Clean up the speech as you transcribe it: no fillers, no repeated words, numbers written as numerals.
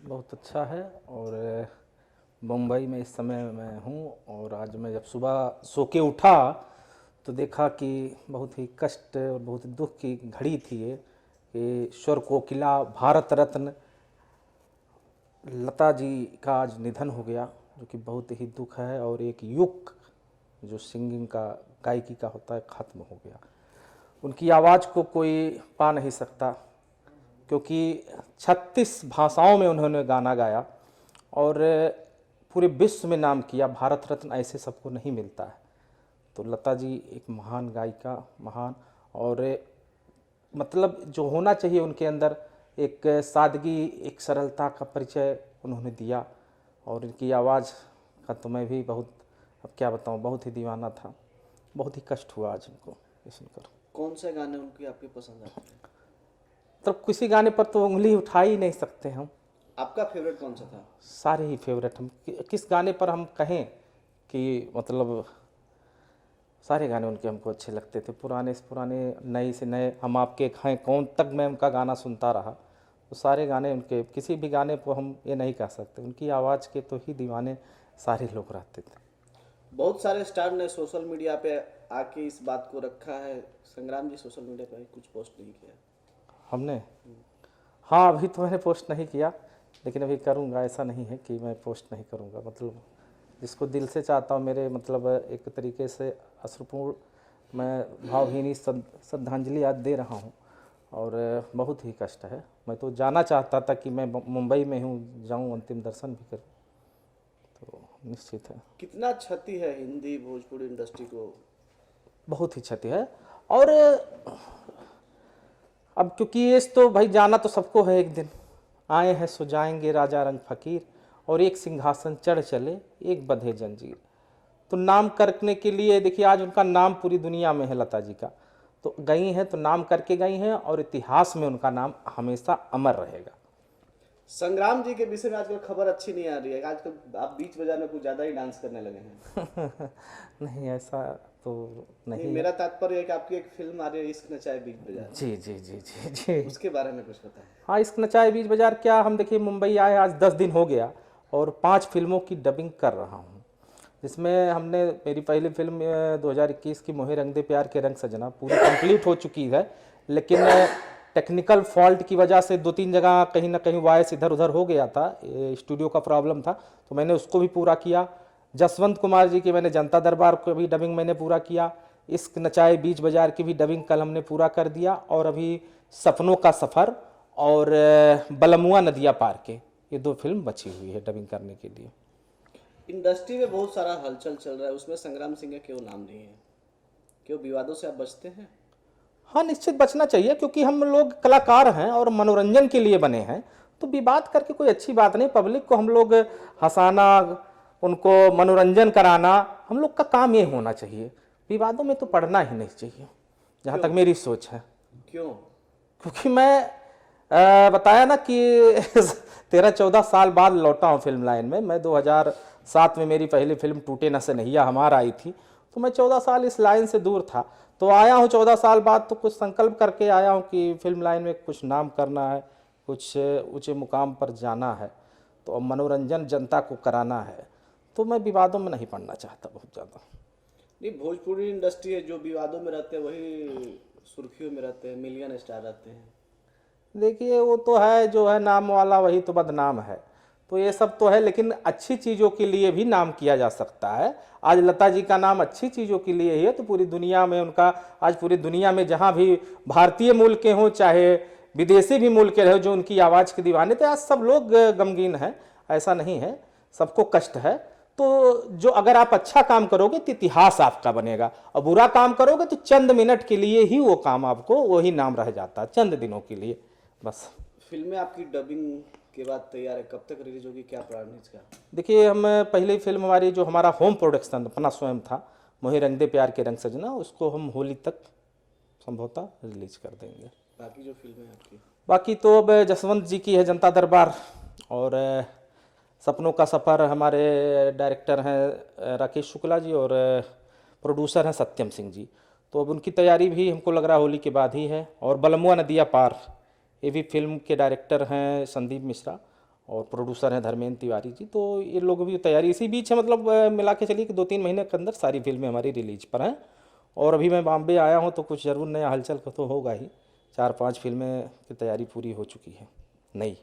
बहुत अच्छा है। और मुंबई में इस समय मैं हूँ और आज मैं जब सुबह सो के उठा तो देखा कि बहुत ही कष्ट और बहुत ही दुख की घड़ी थी ये कि स्वर कोकिला भारत रत्न लता जी का आज निधन हो गया, जो कि बहुत ही दुख है। और एक युग जो सिंगिंग का गायकी का होता है ख़त्म हो गया। उनकी आवाज़ को कोई पा नहीं सकता, क्योंकि 36 भाषाओं में उन्होंने गाना गाया और पूरे विश्व में नाम किया। भारत रत्न ऐसे सबको नहीं मिलता है। तो लता जी एक महान गायिका, महान, और मतलब जो होना चाहिए उनके अंदर एक सादगी, एक सरलता का परिचय उन्होंने दिया। और इनकी आवाज़ का तो मैं भी बहुत, अब क्या बताऊँ, बहुत ही दीवाना था। बहुत ही कष्ट हुआ आज इनको ये सुनकर। कौन से गाने उनके आपके पसंद आते हैं? तो किसी गाने पर तो उंगली उठा ही नहीं सकते हम। आपका फेवरेट कौन सा था? सारे ही फेवरेट। हम किस गाने पर हम कहें कि मतलब सारे गाने उनके हमको अच्छे लगते थे। पुराने से पुराने, नए से नए, हम आपके हैं कौन तक मैं उनका गाना सुनता रहा। तो सारे गाने उनके, किसी भी गाने को हम ये नहीं कह सकते, उनकी आवाज़ के तो ही दीवाने सारे लोग रहते थे। बहुत सारे स्टार ने सोशल मीडिया पे आके इस बात को रखा है। संग्राम जी सोशल मीडिया पे कुछ पोस्ट नहीं किया। हमने, हाँ, अभी तो मैंने पोस्ट नहीं किया, लेकिन अभी करूँगा। ऐसा नहीं है कि मैं पोस्ट नहीं करूँगा। मतलब जिसको दिल से चाहता हूँ, मेरे मतलब एक तरीके से अश्रुपूर्ण मैं भावहीनी श्रद्धांजलि आज दे रहा हूँ। और बहुत ही कष्ट है। मैं तो जाना चाहता था कि मैं मुंबई में हूँ, जाऊँ अंतिम दर्शन भी करूँ। तो निश्चित है कितना क्षति है हिंदी भोजपुरी इंडस्ट्री को? बहुत ही क्षति है। और अब क्योंकि ये तो भाई जाना तो सबको है, एक दिन आए हैं सो जाएंगे, राजा रंग फकीर, और एक सिंहासन चढ़ चले एक बंधे जंजीर। तो नाम करने के लिए देखिए आज उनका नाम पूरी दुनिया में है, लता जी का। तो गई हैं तो नाम करके गई हैं, और इतिहास में उनका नाम हमेशा अमर रहेगा। संग्राम जी के विषय में आजकल खबर अच्छी नहीं आ रही है। आजकल आप बीच बाजार में कुछ ज्यादा ही डांस करने लगे हैं। नहीं, ऐसा तो नहीं, नहीं है। मेरा तात्पर्य है कि आपकी एक फिल्म आ रही है इश्क नचाए बीच बाजार, जी जी जी जी जी। उसके बारे में कुछ बताएं। हाँ, इश्क नचाए बीच बाजार क्या, हम देखिए मुंबई आए आज 10 दिन हो गया और 5 फिल्मों की डबिंग कर रहा हूँ। जिसमें हमने, मेरी पहली फिल्म 2021 की मोहे रंग दे प्यार के रंग सजना पूरी कंप्लीट हो चुकी है, लेकिन टेक्निकल फॉल्ट की वजह से 2-3 जगह कहीं ना कहीं वॉइस इधर उधर हो गया था, स्टूडियो का प्रॉब्लम था, तो मैंने उसको भी पूरा किया। जसवंत कुमार जी की मैंने जनता दरबार को भी डबिंग मैंने पूरा किया। इश्क नचाए बीच बाजार की भी डबिंग कल हमने पूरा कर दिया। और अभी सपनों का सफ़र और बलमुआ नदिया पार के, ये 2 फिल्म बची हुई है डबिंग करने के लिए। इंडस्ट्री में बहुत सारा हलचल चल रहा है, उसमें संग्राम सिंह का क्यों नाम नहीं है? क्यों विवादों से आप बचते हैं? हाँ, निश्चित बचना चाहिए, क्योंकि हम लोग कलाकार हैं और मनोरंजन के लिए बने हैं। तो विवाद करके कोई अच्छी बात नहीं। पब्लिक को हम लोग हंसाना, उनको मनोरंजन कराना, हम लोग का काम ये होना चाहिए। विवादों में तो पड़ना ही नहीं चाहिए, जहाँ तक मेरी सोच है। क्यों? क्योंकि मैं बताया ना कि 13-14 साल बाद लौटा हूँ फिल्म लाइन में। मैं 2007 में मेरी पहली फिल्म टूटे न सनहिया हमार आई थी, तो मैं 14 साल इस लाइन से दूर था। तो आया हूँ 14 साल बाद, तो कुछ संकल्प करके आया हूँ कि फिल्म लाइन में कुछ नाम करना है, कुछ ऊंचे मुकाम पर जाना है, तो अब मनोरंजन जनता को कराना है। तो मैं विवादों में नहीं पड़ना चाहता बहुत ज़्यादा। नहीं, भोजपुरी इंडस्ट्री है, जो विवादों में रहते हैं वही सुर्खियों में रहते हैं, मिलियन स्टार रहते हैं। देखिए वो तो है, जो है नाम वाला वही तो बदनाम है। तो ये सब तो है, लेकिन अच्छी चीज़ों के लिए भी नाम किया जा सकता है। आज लता जी का नाम अच्छी चीज़ों के लिए ही है, तो पूरी दुनिया में उनका, आज पूरी दुनिया में जहाँ भी भारतीय मूल के हों चाहे विदेशी भी मूल के रहे, जो उनकी आवाज़ के दीवाने थे, आज सब लोग गमगीन हैं। ऐसा नहीं है, सबको कष्ट है। तो जो अगर आप अच्छा काम करोगे तो इतिहास आपका बनेगा, और बुरा काम करोगे तो चंद मिनट के लिए ही वो काम, आपको वही नाम रह जाता है, चंद दिनों के लिए बस। फिल्में आपकी डबिंग के बाद तैयार है, कब तक रिलीज होगी, क्या प्लान है इसका? देखिए हम पहली फिल्म हमारी जो हमारा होम प्रोडक्शन अपना स्वयं था, मोहे रंग दे प्यार के रंग सजना, उसको हम होली तक संभवतः रिलीज कर देंगे। बाकी जो फिल्में हैं आपकी? बाकी तो अब जसवंत जी की है जनता दरबार, और सपनों का सफ़र हमारे डायरेक्टर हैं राकेश शुक्ला जी, और प्रोड्यूसर हैं सत्यम सिंह जी। तो अब उनकी तैयारी भी हमको लग रहा है होली के बाद ही है। और बलमुआ नदिया पार, ये भी फिल्म के डायरेक्टर हैं संदीप मिश्रा, और प्रोड्यूसर हैं धर्मेंद्र तिवारी जी। तो ये लोग भी तैयारी इसी बीच है, मतलब मिला के चलिए कि 2-3 महीने के अंदर सारी फिल्में हमारी रिलीज पर हैं। और अभी मैं बॉम्बे आया हूँ तो कुछ ज़रूर नया हलचल तो होगा ही। 4-5 फिल्में की तैयारी पूरी हो चुकी है नई।